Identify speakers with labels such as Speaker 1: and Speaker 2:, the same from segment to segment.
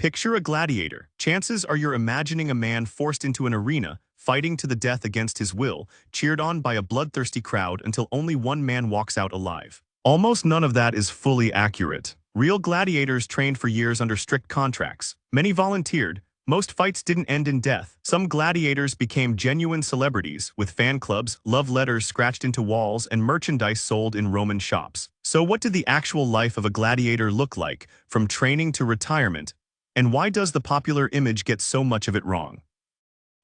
Speaker 1: Picture a gladiator. Chances are you're imagining a man forced into an arena, fighting to the death against his will, cheered on by a bloodthirsty crowd until only one man walks out alive. Almost none of that is fully accurate. Real gladiators trained for years under strict contracts. Many volunteered. Most fights didn't end in death. Some gladiators became genuine celebrities, with fan clubs, love letters scratched into walls, and merchandise sold in Roman shops. So what did the actual life of a gladiator look like, from training to retirement? And why does the popular image get so much of it wrong?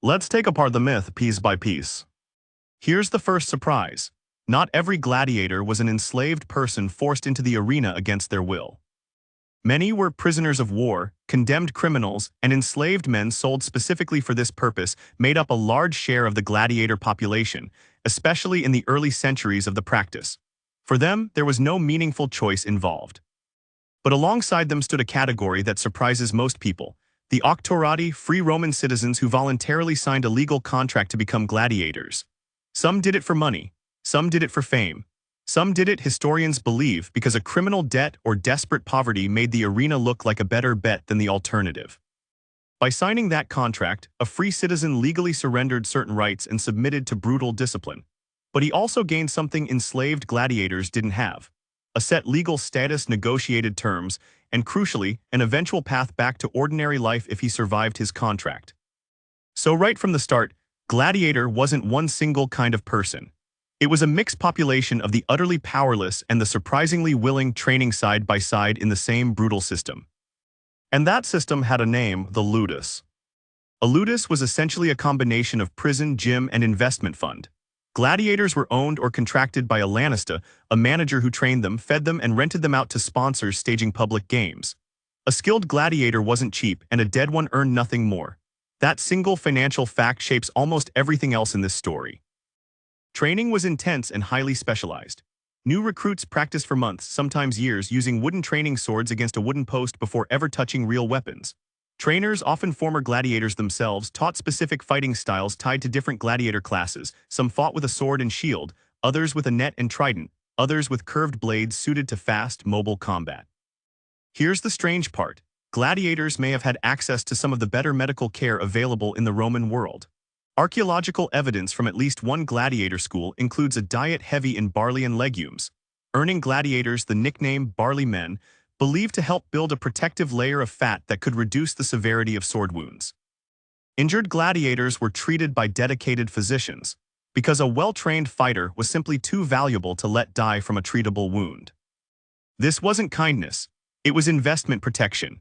Speaker 1: Let's take apart the myth piece by piece. Here's the first surprise. Not every gladiator was an enslaved person forced into the arena against their will. Many were prisoners of war, condemned criminals, and enslaved men sold specifically for this purpose made up a large share of the gladiator population, especially in the early centuries of the practice. For them, there was no meaningful choice involved. But alongside them stood a category that surprises most people: the auctorati, free Roman citizens who voluntarily signed a legal contract to become gladiators. Some did it for money, some did it for fame. Some did it, historians believe, because a criminal debt or desperate poverty made the arena look like a better bet than the alternative. By signing that contract, a free citizen legally surrendered certain rights and submitted to brutal discipline. But he also gained something enslaved gladiators didn't have: a set legal status, negotiated terms, and crucially, an eventual path back to ordinary life if he survived his contract. So right from the start, gladiator wasn't one single kind of person. It was a mixed population of the utterly powerless and the surprisingly willing, training side by side in the same brutal system. And that system had a name: the ludus. A ludus was essentially a combination of prison, gym, and investment fund. Gladiators were owned or contracted by a lanista, a manager who trained them, fed them, and rented them out to sponsors staging public games. A skilled gladiator wasn't cheap, and a dead one earned nothing more. That single financial fact shapes almost everything else in this story. Training was intense and highly specialized. New recruits practiced for months, sometimes years, using wooden training swords against a wooden post before ever touching real weapons. Trainers, often former gladiators themselves, taught specific fighting styles tied to different gladiator classes. Some fought with a sword and shield, others with a net and trident, others with curved blades suited to fast, mobile combat. Here's the strange part: gladiators may have had access to some of the better medical care available in the Roman world. Archaeological evidence from at least one gladiator school includes a diet heavy in barley and legumes, earning gladiators the nickname barley men, believed to help build a protective layer of fat that could reduce the severity of sword wounds. Injured gladiators were treated by dedicated physicians, because a well-trained fighter was simply too valuable to let die from a treatable wound. This wasn't kindness, it was investment protection.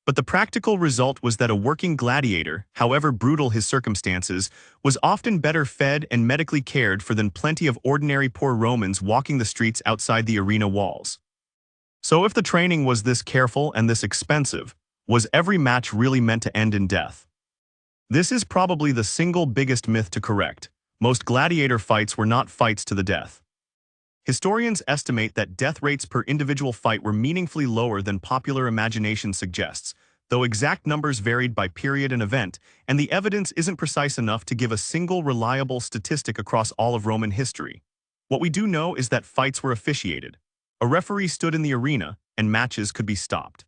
Speaker 1: But the practical result was that a working gladiator, however brutal his circumstances, was often better fed and medically cared for than plenty of ordinary poor Romans walking the streets outside the arena walls. So if the training was this careful and this expensive, was every match really meant to end in death? This is probably the single biggest myth to correct. Most gladiator fights were not fights to the death. Historians estimate that death rates per individual fight were meaningfully lower than popular imagination suggests, though exact numbers varied by period and event, and the evidence isn't precise enough to give a single reliable statistic across all of Roman history. What we do know is that fights were officiated. A referee stood in the arena, and matches could be stopped.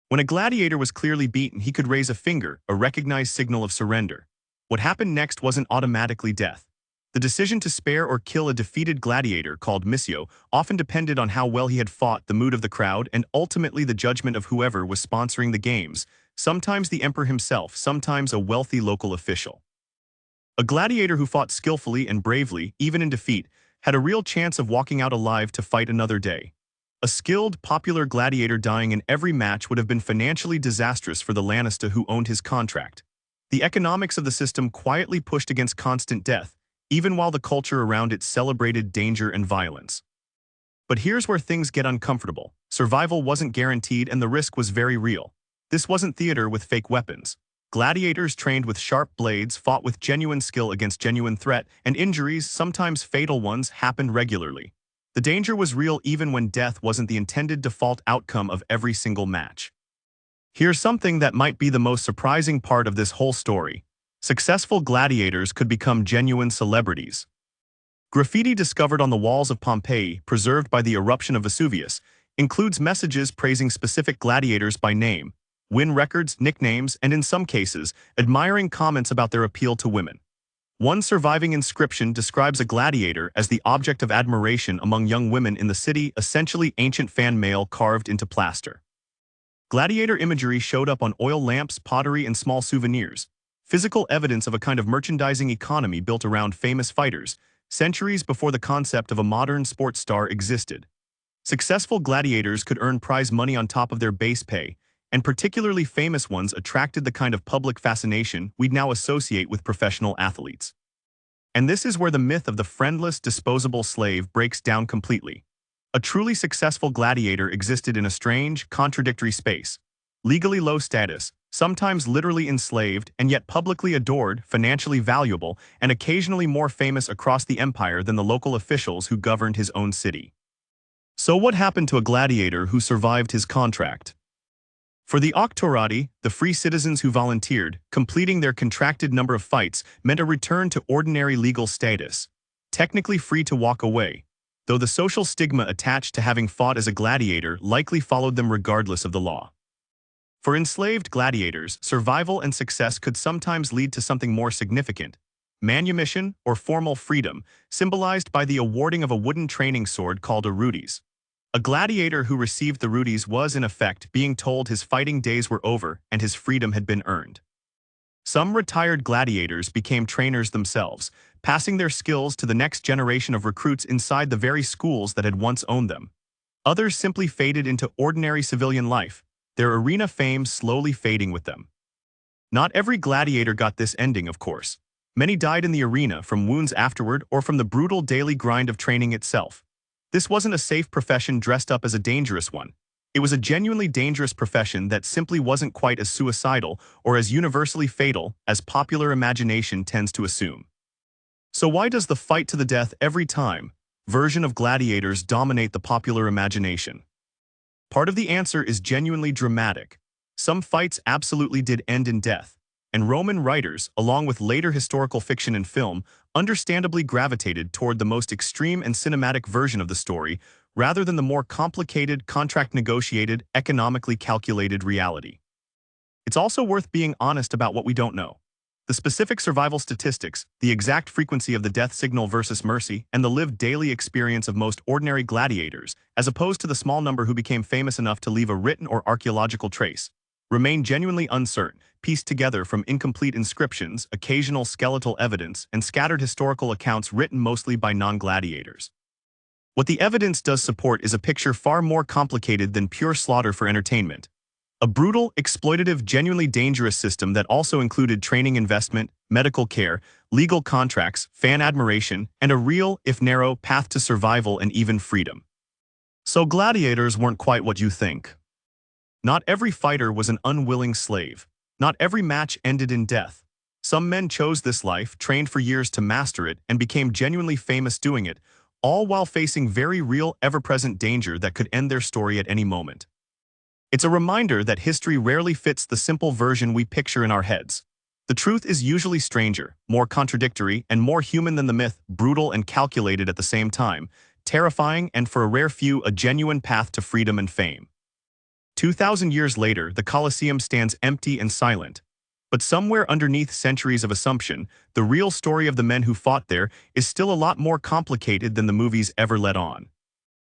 Speaker 1: When a gladiator was clearly beaten, he could raise a finger, a recognized signal of surrender. What happened next wasn't automatically death. The decision to spare or kill a defeated gladiator, called missio, often depended on how well he had fought, the mood of the crowd, and ultimately the judgment of whoever was sponsoring the games, sometimes the emperor himself, sometimes a wealthy local official. A gladiator who fought skillfully and bravely, even in defeat, had a real chance of walking out alive to fight another day. A skilled, popular gladiator dying in every match would have been financially disastrous for the lanista who owned his contract. The economics of the system quietly pushed against constant death, even while the culture around it celebrated danger and violence. But here's where things get uncomfortable. Survival wasn't guaranteed and the risk was very real. This wasn't theater with fake weapons. Gladiators trained with sharp blades fought with genuine skill against genuine threat, and injuries, sometimes fatal ones, happened regularly. The danger was real even when death wasn't the intended default outcome of every single match. Here's something that might be the most surprising part of this whole story. Successful gladiators could become genuine celebrities. Graffiti discovered on the walls of Pompeii, preserved by the eruption of Vesuvius, includes messages praising specific gladiators by name. win records, nicknames, and in some cases, admiring comments about their appeal to women. One surviving inscription describes a gladiator as the object of admiration among young women in the city, essentially ancient fan mail carved into plaster. Gladiator imagery showed up on oil lamps, pottery, and small souvenirs, physical evidence of a kind of merchandising economy built around famous fighters, centuries before the concept of a modern sports star existed. Successful gladiators could earn prize money on top of their base pay, and particularly famous ones attracted the kind of public fascination we'd now associate with professional athletes. And this is where the myth of the friendless, disposable slave breaks down completely. A truly successful gladiator existed in a strange, contradictory space. Legally low status, sometimes literally enslaved, and yet publicly adored, financially valuable, and occasionally more famous across the empire than the local officials who governed his own city. So what happened to a gladiator who survived his contract? For the auctorati, the free citizens who volunteered, completing their contracted number of fights meant a return to ordinary legal status, technically free to walk away, though the social stigma attached to having fought as a gladiator likely followed them regardless of the law. For enslaved gladiators, survival and success could sometimes lead to something more significant: manumission or formal freedom, symbolized by the awarding of a wooden training sword called a rudis. A gladiator who received the rudis was, in effect, being told his fighting days were over and his freedom had been earned. Some retired gladiators became trainers themselves, passing their skills to the next generation of recruits inside the very schools that had once owned them. Others simply faded into ordinary civilian life, their arena fame slowly fading with them. Not every gladiator got this ending, of course. Many died in the arena from wounds afterward or from the brutal daily grind of training itself. This wasn't a safe profession dressed up as a dangerous one. It was a genuinely dangerous profession that simply wasn't quite as suicidal or as universally fatal as popular imagination tends to assume. So why does the fight to the death every time version of gladiators dominate the popular imagination? Part of the answer is genuinely dramatic. Some fights absolutely did end in death, and Roman writers, along with later historical fiction and film, understandably gravitated toward the most extreme and cinematic version of the story rather than the more complicated, contract-negotiated, economically calculated reality. It's also worth being honest about what we don't know. The specific survival statistics, the exact frequency of the death signal versus mercy, and the lived daily experience of most ordinary gladiators, as opposed to the small number who became famous enough to leave a written or archaeological trace, remain genuinely uncertain, pieced together from incomplete inscriptions, occasional skeletal evidence, and scattered historical accounts written mostly by non-gladiators. What the evidence does support is a picture far more complicated than pure slaughter for entertainment. A brutal, exploitative, genuinely dangerous system that also included training investment, medical care, legal contracts, fan admiration, and a real, if narrow, path to survival and even freedom. So gladiators weren't quite what you think. Not every fighter was an unwilling slave. Not every match ended in death. Some men chose this life, trained for years to master it, and became genuinely famous doing it, all while facing very real, ever-present danger that could end their story at any moment. It's a reminder that history rarely fits the simple version we picture in our heads. The truth is usually stranger, more contradictory, and more human than the myth, brutal and calculated at the same time, terrifying and, for a rare few, a genuine path to freedom and fame. 2,000 years later, the Colosseum stands empty and silent. But somewhere underneath centuries of assumption, the real story of the men who fought there is still a lot more complicated than the movies ever let on.